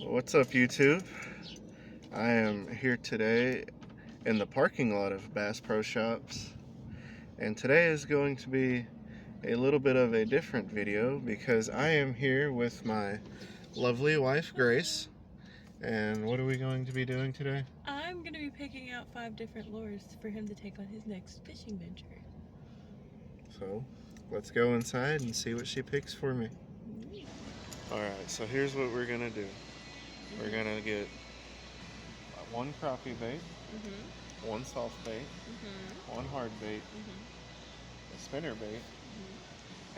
What's up, YouTube? I am here today in the parking lot of Bass Pro Shops, and today is going to be a little bit of a different video because I am here with my lovely wife Grace. And what are we going to be doing today? I'm going to be picking out 5 different lures for him to take on his next fishing venture. So let's go inside and see what she picks for me. Alright, so here's what we're gonna do. We're gonna get one crappie bait, one soft bait, one hard bait, a spinner bait,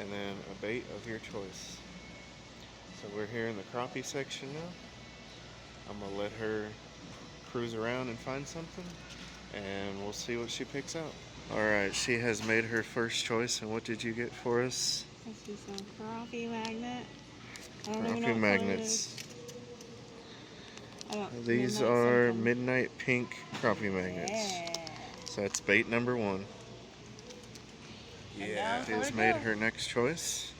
and then a bait of your choice. So we're here in the crappie section now. I'm gonna let her cruise around and find something, and we'll see what she picks out. Alright, she has made her first choice, and what did you get for us? Let's do some crappie magnet. Crappie magnets. These are midnight pink crappie magnets. Yeah. So that's bait number 1. Yeah, she has made her next choice.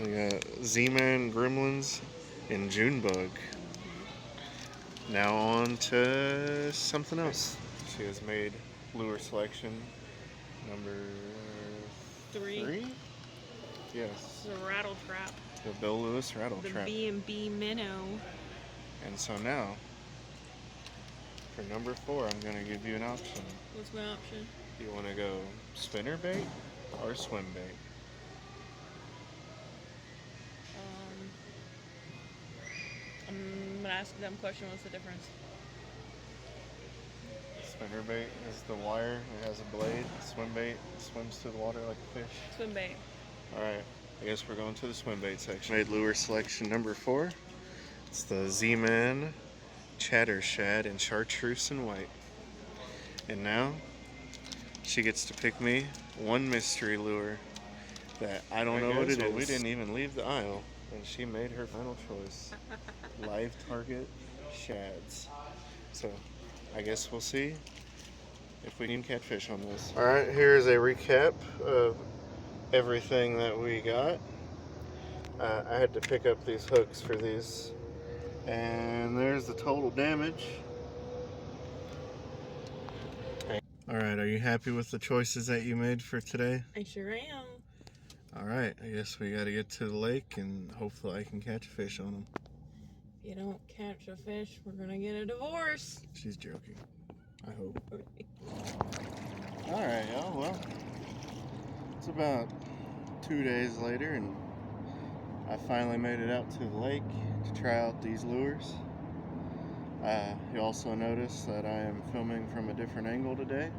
We got Z-Man Gremlins and Junebug. Now on to something else. She has made lure selection number 3? Yes. The rattle trap. The Bill Lewis rattle trap. The B&B minnow. And so now, for number 4, I'm going to give you an option. What's my option? Do you want to go spinner bait or swim bait? I'm going to ask them question. What's the difference? Spinner bait is the wire. It has a blade. Swim bait swims through the water like a fish. Swim bait. Alright, I guess we're going to the swim bait section. Made lure selection number 4. It's the Z-Man Chatter Shad in Chartreuse and White. And now, she gets to pick me one mystery lure that I don't know what it is. We didn't even leave the aisle, and she made her final choice. Live target shads. So, I guess we'll see if we can catch fish on this. Alright, here's a recap of everything that we got. I had to pick up these hooks for these, and there's the total damage. Alright, are you happy with the choices that you made for today? I sure am. Alright, I guess we gotta get to the lake and hopefully I can catch a fish on them. If you don't catch a fish, we're gonna get a divorce. She's joking. I hope. Alright, y'all, well, it's about 2 days later and I finally made it out to the lake to try out these lures. You also notice that I am filming from a different angle today.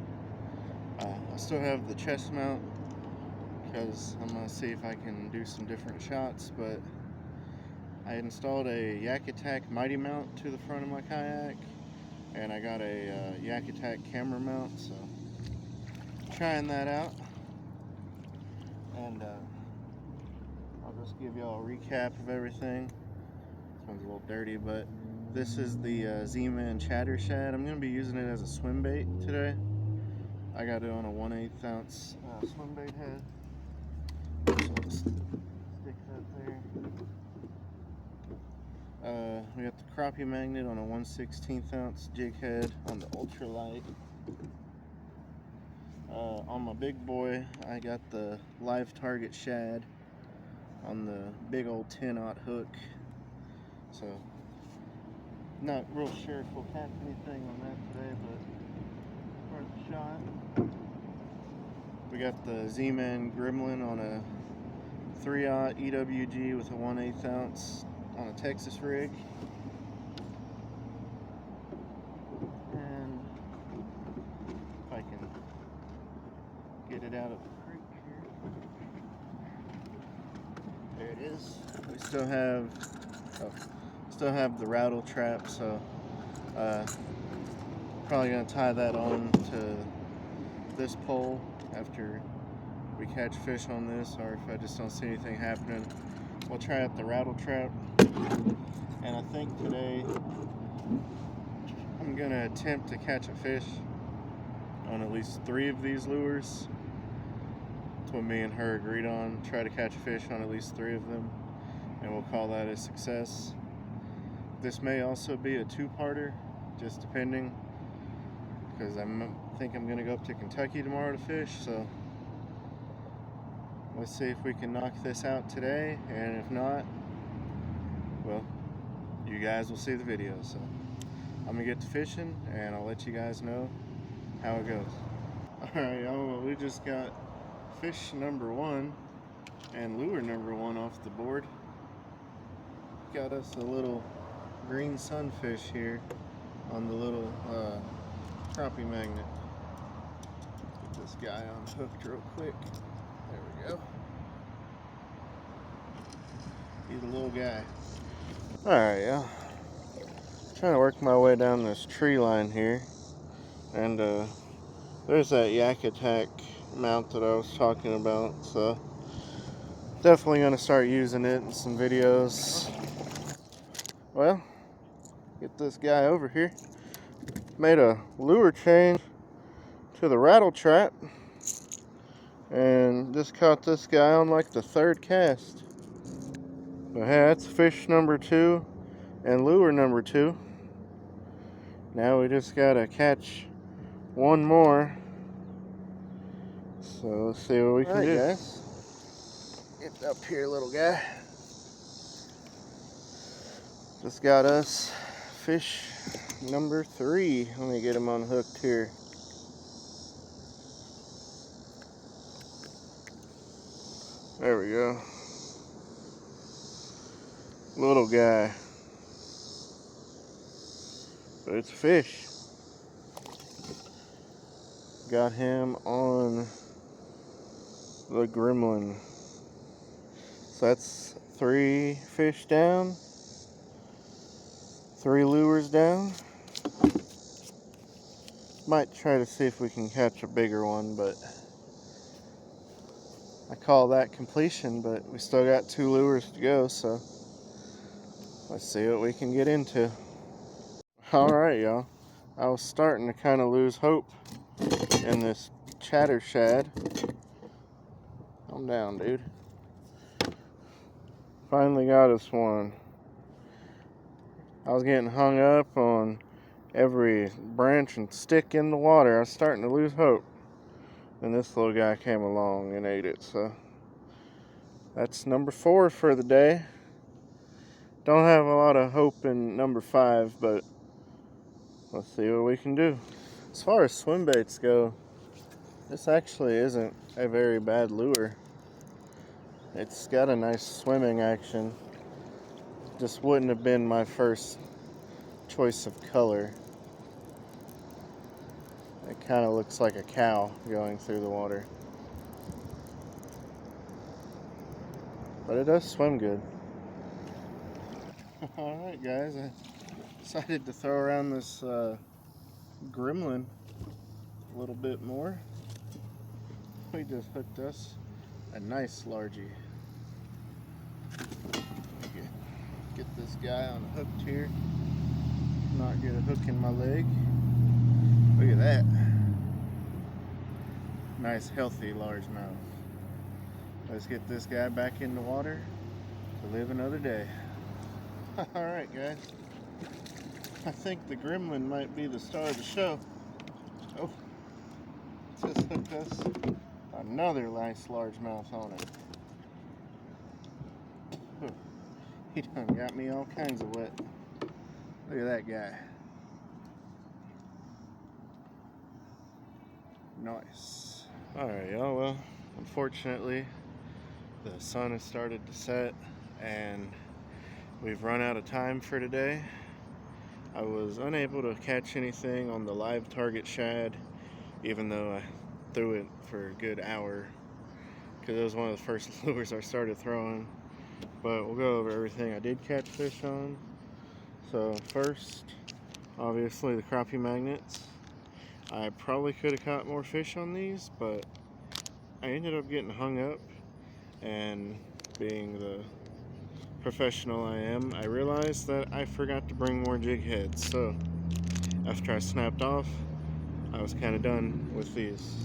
I still have the chest mount because I'm going to see if I can do some different shots, but I installed a Yak Attack Mighty mount to the front of my kayak, and I got a Yak Attack camera mount, so trying that out. And I'll just give y'all a recap of everything. This one's a little dirty, but this is the Z-Man Chatter Shad. I'm going to be using it as a swim bait today. I got it on a 1/8 ounce swim bait head. So I'll just stick that there. We got the crappie magnet on a 1/16 ounce jig head on the ultralight. On my big boy, I got the live target shad on the big old 10-aught hook. So, not real sure if we'll catch anything on that today, but worth a shot. We got the Z-Man Gremlin on a 3/aught EWG with a 1/8 ounce on a Texas rig. And if I can get it out of the creek here. There it is. We still have the rattle trap, so probably gonna tie that on to this pole after we catch fish on this, or if I just don't see anything happening, we'll try out the rattle trap. And I think today I'm gonna attempt to catch a fish on at least 3 of these lures. That's what me and her agreed on. Try to catch a fish on at least 3 of them, and we'll call that a success. This may also be a two-parter, just depending, because I think I'm gonna go up to Kentucky tomorrow to fish, so let's see if we can knock this out today, and if not, well, you guys will see the video. So I'm gonna get to fishing and I'll let you guys know how it goes. Alright, y'all, well, we just got fish number 1 and lure number 1 off the board. Got us a little green sunfish here on the little crappie magnet. Get this guy unhooked real quick. There we go. He's a little guy. Alright, yeah. Trying to work my way down this tree line here. And there's that Yak Attack mount that I was talking about. So definitely going to start using it in some videos. Well, get this guy over here. Made a lure change to the rattle trap. And just caught this guy on like the 3rd cast. But hey, that's fish number 2 and lure number 2. Now we just gotta catch one more. So let's see what we can do. Guys. Get up here, little guy. Just got us fish number 3. Let me get him unhooked here. There we go. Little guy. But it's a fish. Got him on the Gremlin. So that's 3 fish down. 3 lures down. Might try to see if we can catch a bigger one, but I call that completion, but we still got 2 lures to go, so let's see what we can get into. Alright, y'all. I was starting to kind of lose hope in this chatter shad. Calm down, dude. Finally got us one. I was getting hung up on every branch and stick in the water. I was starting to lose hope. And this little guy came along and ate it, so that's number 4 for the day. Don't have a lot of hope in number 5, but let's see what we can do. As far as swim baits go, this actually isn't a very bad lure. It's got a nice swimming action. Just wouldn't have been my first choice of color. It kind of looks like a cow going through the water. But it does swim good. Alright guys, I decided to throw around this Gremlin a little bit more. We just hooked us a nice largie. Get this guy unhooked here. Not get a hook in my leg. Look at that. Nice healthy largemouth. Let's get this guy back in the water to live another day. Alright guys, I think the Gremlin might be the star of the show. Oh, just hooked us another nice largemouth on it. He done got me all kinds of wet. Look at that guy. Nice. Alright y'all, well, unfortunately the sun has started to set and we've run out of time for today. I was unable to catch anything on the live target shad, even though I threw it for a good hour, because it was one of the first lures I started throwing. But we'll go over everything I did catch fish on. So first, obviously the crappie magnets. I probably could have caught more fish on these, but I ended up getting hung up, and being the professional I am, I realized that I forgot to bring more jig heads. So after I snapped off, I was kind of done with these.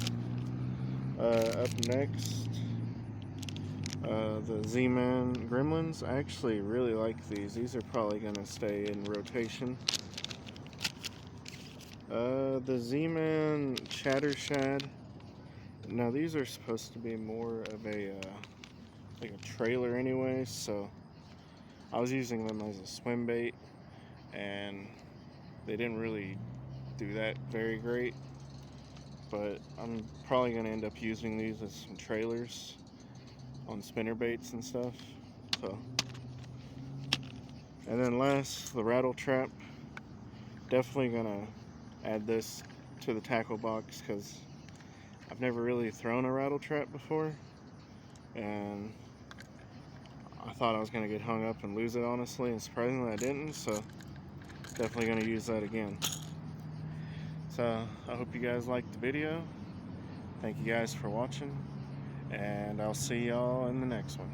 Up next, The Z-Man Gremlins. I actually really like these. These are probably going to stay in rotation. The Z-Man Chattershad. Now these are supposed to be more of a like a trailer anyway, so I was using them as a swim bait, and they didn't really do that very great. But I'm probably going to end up using these as some trailers on spinner baits and stuff. So, and then last, the rattle trap. Definitely gonna add this to the tackle box because I've never really thrown a rattle trap before, and I thought I was gonna get hung up and lose it, honestly, and surprisingly I didn't. So definitely gonna use that again. So I hope you guys liked the video. Thank you guys for watching, and I'll see y'all in the next one.